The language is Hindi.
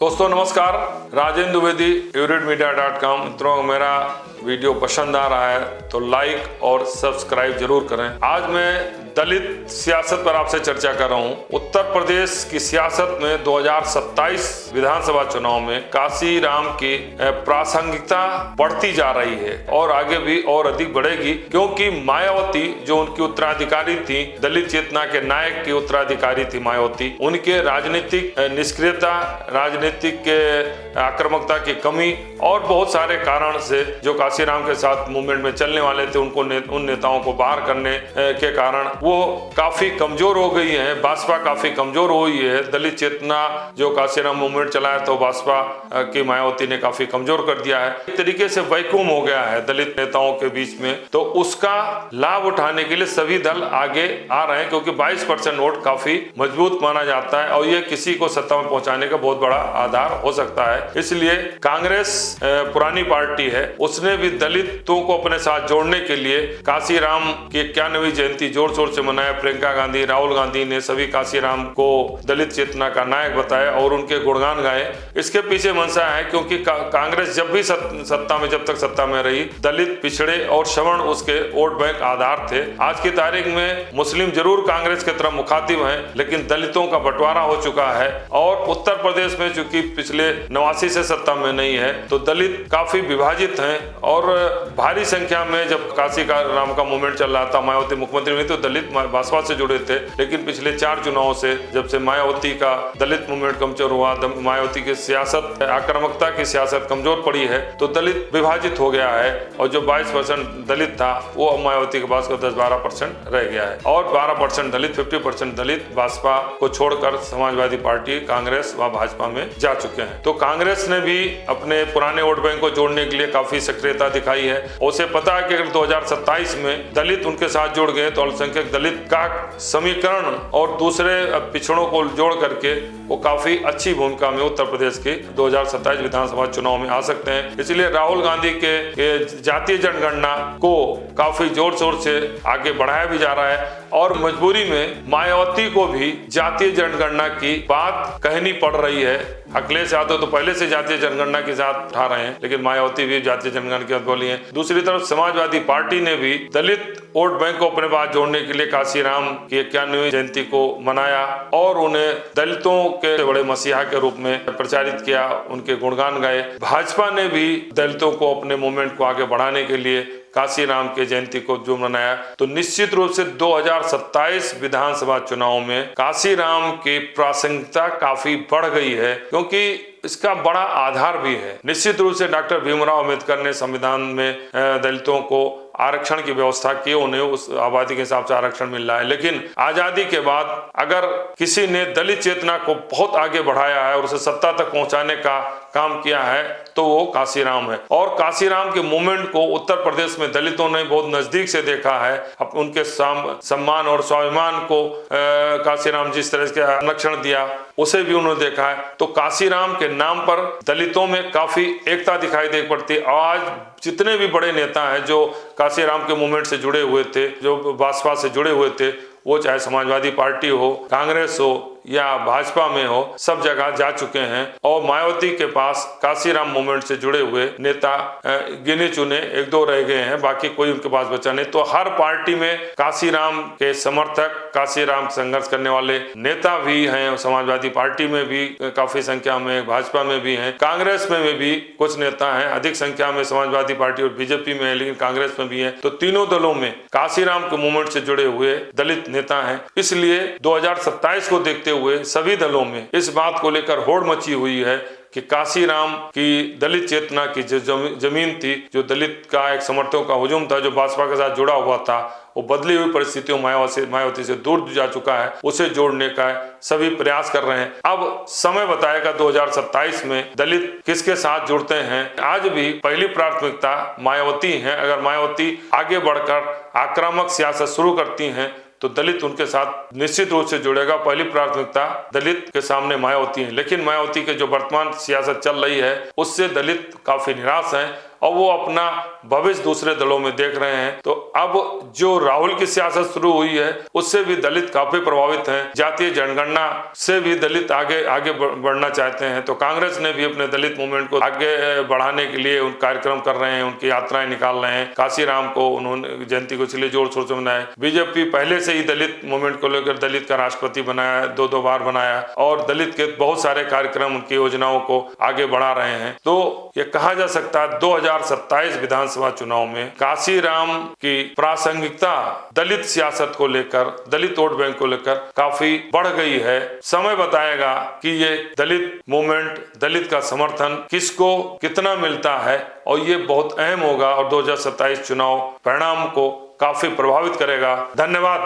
दोस्तों नमस्कार, राजेंद्र द्विवेदी euridmedia.com। मित्रों, मेरा वीडियो पसंद आ रहा है तो लाइक और सब्सक्राइब जरूर करें। आज मैं दलित सियासत पर आपसे चर्चा कर रहा हूं। उत्तर प्रदेश की सियासत में 2027 विधानसभा चुनाव में काशी राम की प्रासंगिकता बढ़ती जा रही है और आगे भी और अधिक बढ़ेगी, क्योंकि मायावती जो उनकी उत्तराधिकारी थी, दलित चेतना के नायक की उत्तराधिकारी थी मायावती, उनके राजनीतिक निष्क्रियता, राजनीतिक आक्रामकता की कमी और बहुत सारे कारण से जो काशीराम के साथ मूवमेंट में चलने वाले थे, उन नेताओं को बाहर करने के कारण वो काफी कमजोर हो गई है। भाजपा काफी कमजोर हो गई है। दलित चेतना जो काशीराम मूवमेंट चलाया तो भाजपा की मायावती ने काफी कमजोर कर दिया है। एक तरीके से वैक्यूम हो गया है दलित नेताओं के बीच में, तो उसका लाभ उठाने के लिए सभी दल आगे आ रहे हैं, क्योंकि 22% वोट काफी मजबूत माना जाता है और ये किसी को सत्ता में पहुंचाने का बहुत बड़ा आधार हो सकता है। इसलिए कांग्रेस पुरानी पार्टी है, उसने भी दलितों को अपने साथ जोड़ने के लिए काशीराम की 91वीं जयंती जोर शोर से मनाया। प्रियंका गांधी, राहुल गांधी ने सभी काशीराम को दलित चेतना का नायक बताया और उनके गुणगान गाए। इसके पीछे मंशा है क्योंकि कांग्रेस जब भी जब तक सत्ता में रही, दलित, पिछड़े और सवर्ण उसके वोट बैंक आधार थे। आज की तारीख में मुस्लिम जरूर कांग्रेस की तरफ मुखातिब हैं, लेकिन दलितों का बंटवारा हो चुका है और उत्तर प्रदेश में चूंकि पिछले 89 से सत्ता में नहीं है, तो दलित काफी विभाजित हैं और भारी संख्या में जब काशी राम का मूवमेंट चल रहा था, मायावती मुख्यमंत्री में, तो दलित भाजपा से जुड़े थे। लेकिन पिछले 4 चुनावों से जब से मायावती का दलित मूवमेंट कमजोर हुआ, मायावती की सियासत, आक्रामकता की सियासत कमजोर पड़ी है, तो दलित विभाजित हो गया है और जो 22% दलित था वो अब मायावती के पास 10-12% रह गया है और 12% दलित, 50% दलित भाजपा को छोड़कर समाजवादी पार्टी, कांग्रेस व भाजपा में जा चुके हैं। तो कांग्रेस ने भी अपने पुराने वोट बैंक को जोड़ने के लिए काफी सक्रियता दिखाई है। उसे पता है कि अगर 2027 में दलित उनके साथ जुड़ गए तो अल्पसंख्यक दलित का समीकरण और दूसरे पिछड़ों को जोड़ करके वो काफी अच्छी भूमिका में उत्तर प्रदेश के 2027 विधानसभा चुनाव में आ सकते हैं। इसलिए राहुल गांधी के जातीय जनगणना को काफी जोर शोर से आगे बढ़ाया भी जा रहा है और मजबूरी में मायावती को भी जातीय जनगणना की बात कहनी पड़ रही है। अखिलेश यादव तो पहले से जातीय जनगणना के साथ उठा रहे हैं, लेकिन मायावती भी जातीय जनगणना की बात बोली है। दूसरी तरफ समाजवादी पार्टी ने भी दलित वोट बैंक को अपने पास जोड़ने के लिए काशीराम की 91वीं जयंती को मनाया और उन्हें दलितों के बड़े मसीहा के रूप में प्रचारित किया, उनके गुणगान गाए। भाजपा ने भी दलितों को अपने मूवमेंट को आगे बढ़ाने के लिए काशीराम के जयंती को जो मनाया। तो निश्चित रूप से 2027 विधानसभा चुनाव में काशीराम की प्रासंगिकता काफी बढ़ गई है, क्योंकि इसका बड़ा आधार भी है। निश्चित रूप से डॉक्टर भीमराव अंबेडकर ने संविधान में दलितों को आरक्षण की व्यवस्था की, उन्हें उस आबादी के हिसाब से आरक्षण मिल रहा है। लेकिन आजादी के बाद अगर किसी ने दलित चेतना को बहुत आगे बढ़ाया है और उसे सत्ता तक पहुंचाने का काम किया है तो वो काशीराम है। और काशीराम के मूवमेंट को उत्तर प्रदेश में दलितों ने बहुत नजदीक से देखा है। उनके सम्मान और स्वाभिमान को काशीराम जिस तरह के आरक्षण दिया उसे भी उन्होंने देखा है। तो काशीराम के नाम पर दलितों में काफी एकता दिखाई दे पड़ती है। आज जितने भी बड़े नेता हैं जो काशीराम के मूवमेंट से जुड़े हुए थे, जो भाजपा से जुड़े हुए थे, वो चाहे समाजवादी पार्टी हो, कांग्रेस हो या भाजपा में हो, सब जगह जा चुके हैं और मायावती के पास काशीराम मूवमेंट से जुड़े हुए नेता गिने चुने 1-2 रह गए हैं, बाकी कोई उनके पास बचा नहीं। तो हर पार्टी में काशीराम के समर्थक, काशीराम संघर्ष करने वाले नेता भी हैं। समाजवादी पार्टी में भी काफी संख्या में, भाजपा में भी हैं, कांग्रेस में भी कुछ नेता हैं, अधिक संख्या में समाजवादी पार्टी और बीजेपी में है, लेकिन कांग्रेस में भी है। तो तीनों दलों में काशीराम के मूवमेंट से जुड़े हुए दलित नेता हैं। इसलिए 2027 को देखते हुए सभी दलों में इस बात को लेकर होड़ मची हुई है कि काशीराम की दलित चेतना की जो जमीन थी, जो दलित का एक समर्थकों का हुजूम था, जो भाजपा के साथ जुड़ा हुआ था, वो बदली हुई परिस्थितियों मायावती से दूर जा चुका है। उसे जोड़ने का सभी प्रयास कर रहे हैं। अब समय बताएगा 2027 में दलित किसके साथ जुड़ते हैं। आज भी पहली प्राथमिकता मायावती है। अगर मायावती आगे बढ़कर आक्रामक सियासत शुरू करती हैं तो दलित उनके साथ निश्चित रूप से जुड़ेगा। पहली प्राथमिकता दलित के सामने मायावती है, लेकिन मायावती के जो वर्तमान सियासत चल रही है उससे दलित काफी निराश हैं और वो अपना भविष्य दूसरे दलों में देख रहे हैं। तो अब जो राहुल की सियासत शुरू हुई है उससे भी दलित काफी प्रभावित हैं। जातीय जनगणना से भी दलित आगे बढ़ना चाहते हैं। तो कांग्रेस ने भी अपने दलित मूवमेंट को आगे बढ़ाने के लिए उन कार्यक्रम कर रहे हैं, उनकी यात्राएं निकाल रहे हैं। काशीराम को उन्होंने जयंती को इसलिए जोर शोर से मनाया। बीजेपी पहले से ही दलित मूवमेंट को लेकर दलित का राष्ट्रपति बनाया, 2 बार बनाया और दलित के बहुत सारे कार्यक्रम उनकी योजनाओं को आगे बढ़ा रहे हैं। तो ये कहा जा सकता है 2027 विधानसभा चुनाव में काशीराम की प्रासंगिकता दलित सियासत को लेकर, दलित वोट बैंक को लेकर काफी बढ़ गई है। समय बताएगा कि ये दलित मूवमेंट, दलित का समर्थन किसको कितना मिलता है और ये बहुत अहम होगा और 2027 चुनाव परिणाम को काफी प्रभावित करेगा। धन्यवाद।